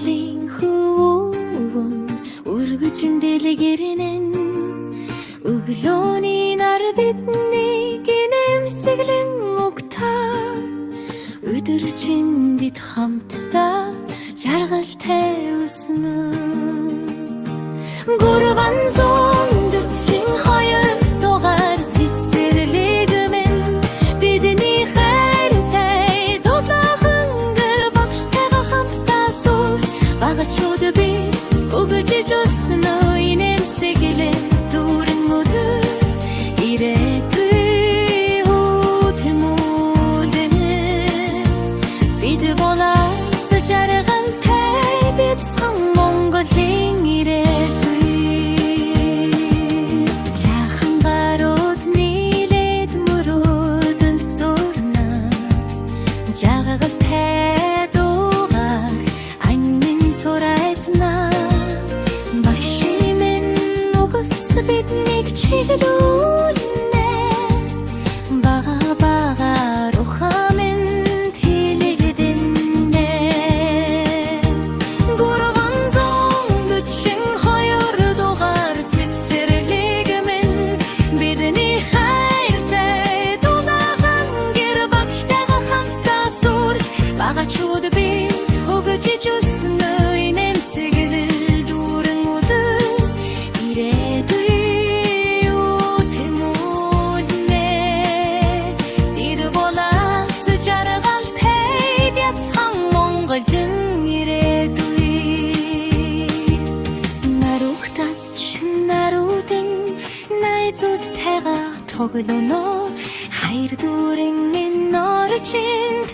Mongoling huvun urgucun deligirinen Ugloni nar bitni ginemsiglin uktar Öдөр чимдит хамтдаа жаргалтай өснө 342 дугаар цэцэрлэгмэн бидний хайртай дулаахан гэр багштайгаа хамтдаа сууж багачууд би өгөж өснө инэмсэглэн дүүрэн өдөр ирээдүй үтэмүүлэн бид болаас жаргалтай бяцхан Монголын ирээдүй жаахан гарууд нийлээд мөрөөдөл зурна жаргалтай дугаар анин сурайтна багшимэн угс биднийг чиглүүлнэ бага багаар ухамэн тэлэгдэнэ 342 дугаар цэцэрлэгмэн бидний хайртай дулаахан гэр багштайгаа хамтдаа сурж багачууд бид өгөж өснө инэмсэглэл дүүрэн өдөр ирээдүй үтэмүүлнэ бид болаас жаргалтай бяцхан Монголын ирээдүй наруухтач наруудын найзуудтайгаа тоглоно хайр дүүрэн энэ орчинд